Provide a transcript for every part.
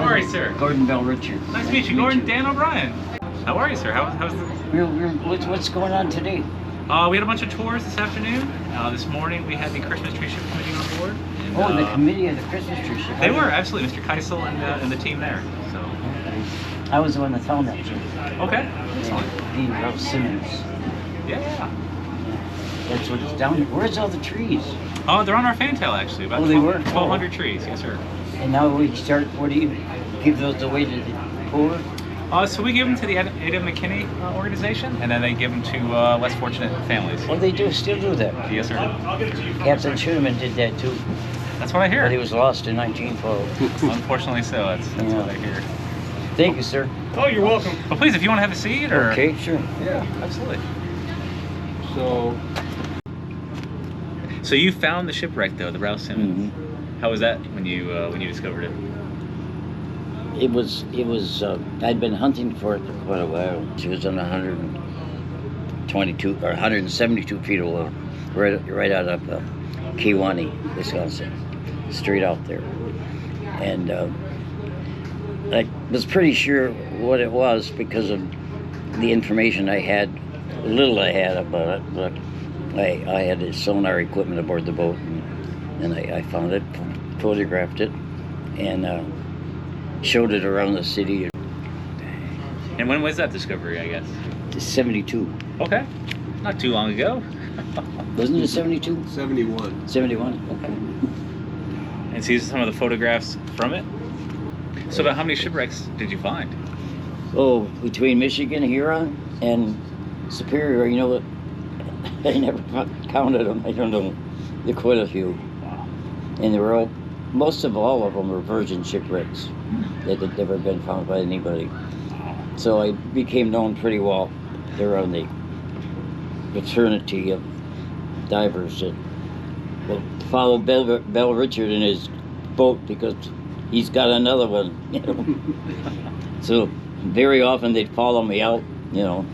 How are you, sir? Gordon Bellrichard. Nice to meet you, Gordon. Dan O'Brien. How are you, sir? How's the... What's going on today? We had a bunch of tours this afternoon. This morning we had the Christmas Tree Ship Committee on board. And, the committee of the Christmas Tree Ship. They were, absolutely. Mr. Keisel and the team there. So. I was the one that found that. Okay. Excellent. The Rouse Simmons. Yeah. That's what's down here. Where's all the trees? Oh, they're on our fantail, actually. About they were? 1,200 trees, yes, sir. And now we start, what do you give those away to the poor? So we give them to the Ada McKinney organization, and then they give them to less fortunate families. Well, they still do that. Yes, sir. Captain Schuenemann did that too. That's what I hear. But he was lost in 1912. Unfortunately so, that's what I hear. Thank you, sir. Oh, you're welcome. Well, please, if you want to have a seat, or... Okay, sure. Yeah, absolutely. So you found the shipwreck, though, the Rouse Simmons. Mm-hmm. How was that when you discovered it? It was. I'd been hunting for it for quite a while. She was on 122 or 172 feet of water, right out of Kewanee, Wisconsin, straight out there. And I was pretty sure what it was because of the information I had, little I had about it. But I had sonar equipment aboard the boat, and I found it, photographed it, and showed it around the city. And when was that discovery, I guess? 72. Okay. Not too long ago. Wasn't it 72? 71. 71, okay. And see some of the photographs from it? So about how many shipwrecks did you find? Oh, between Michigan, Huron, and Superior, you know what? I never counted them. I don't know. There are quite a few. Wow. And they were all, most of all of them were virgin shipwrecks that had never been found by anybody. So I became known pretty well around the fraternity of divers that will follow Bellrichard in his boat because he's got another one, you know. So very often they'd follow me out, you know,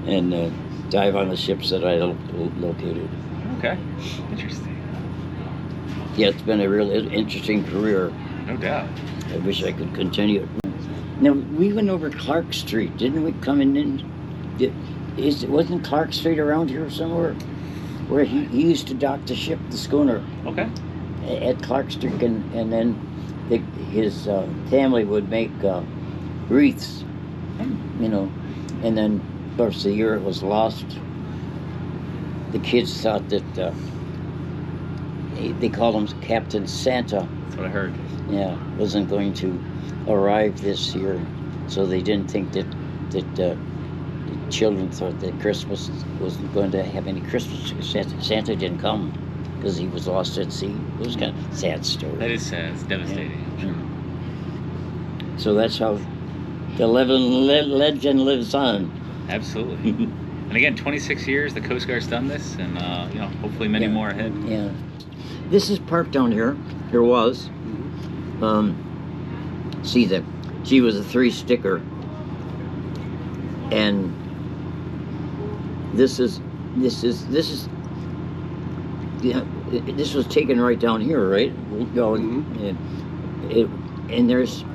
and dive on the ships that I located. Okay, interesting. Yeah, it's been a real interesting career. No doubt. I wish I could continue it. Now, we went over Clark Street, didn't we, coming in? Wasn't Clark Street around here somewhere? Where he used to dock the ship, the schooner. Okay. At Clark Street, and then his family would make wreaths, you know, and then, of course, the year it was lost, the kids thought that they called him Captain Santa. That's what I heard. Yeah, wasn't going to arrive this year, so they didn't think that the children thought that Christmas wasn't going to have any Christmas. Santa didn't come because he was lost at sea. It was kind of a sad story. That is sad. It's devastating. Yeah. So that's how the legend lives on. Absolutely. And again, 26 years the Coast Guard's done this, and you know, hopefully many more ahead. Yeah. This is parked down here. Here was. See that she was a 3-sticker, and this was taken right down here, right? And there's,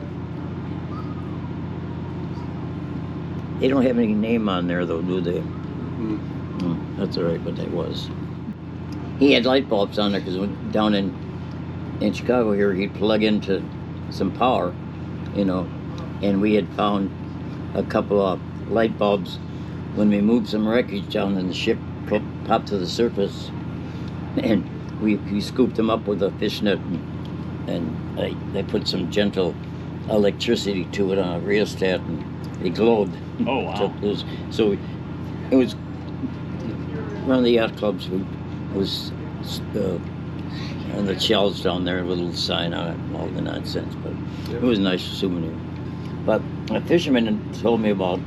they don't have any name on there though, do they? That's all right, but that was. He had light bulbs on there because down in Chicago here, he'd plug into some power, you know, and we had found a couple of light bulbs when we moved some wreckage down and the ship popped to the surface, and we scooped them up with a fishnet, and they put some gentle electricity to it on a rheostat, and they glowed. Oh, wow. So it was one of the yacht clubs. It was and the shells down there with a little sign on it and all the nonsense, but it was a nice souvenir. But a fisherman told me about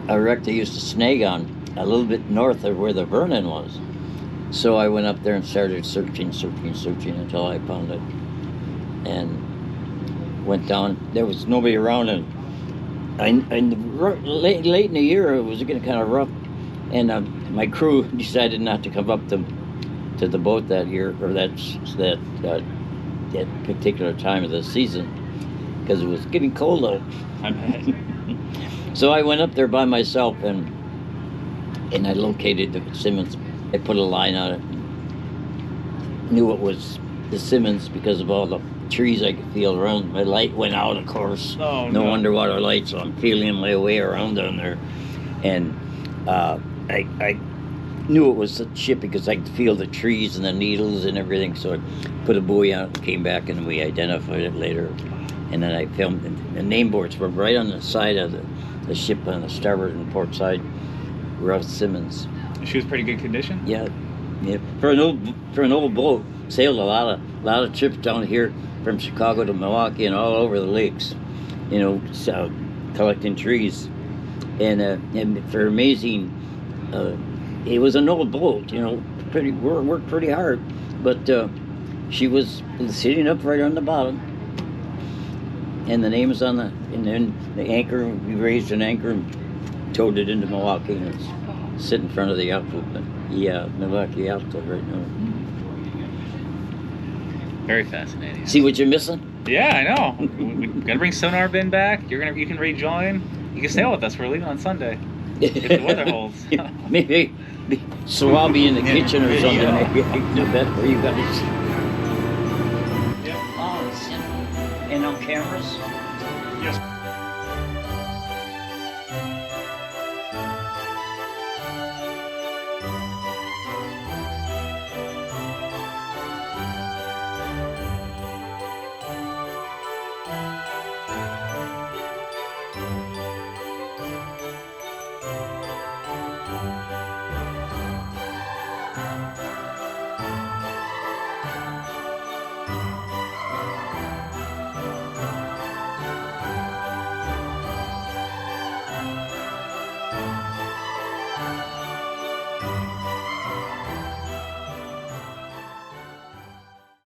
a wreck they used to snag on a little bit north of where the Vernon was. So I went up there and started searching until I found it, and went down. There was nobody around, and late in the year it was getting kind of rough, and my crew decided not to come up to the boat that year, or that that particular time of the season because it was getting cold out. I bet. So I went up there by myself and I located the Simmons. I put a line on it. Knew it was the Simmons because of all the trees I could feel around. My light went out, of course. Oh, no no. underwater light, so I'm feeling my way around down there. And I knew it was a ship because I could feel the trees and the needles and everything. So I put a buoy on it and came back and we identified it later. And then I filmed it. The name boards were right on the side of the ship on the starboard and port side. Rouse Simmons. She was pretty good condition? Yeah. For an old boat, sailed a lot of trips down here from Chicago to Milwaukee and all over the lakes, so collecting trees, and for amazing, it was an old boat, worked pretty hard, but she was sitting up right on the bottom, and the name is on and then the anchor. We raised an anchor and towed it into Milwaukee, and it's sitting in front of the outfit. Yeah, Milwaukee outfit right now. Very fascinating. See what you're missing? Yeah, I know. We gotta bring Sonar Bin back. You can rejoin. You can sail with us. We're leaving on Sunday if the weather holds. Maybe so I'll be in the kitchen or something. Maybe I can do that for you guys. Yep. Oh, and on cameras? Yes.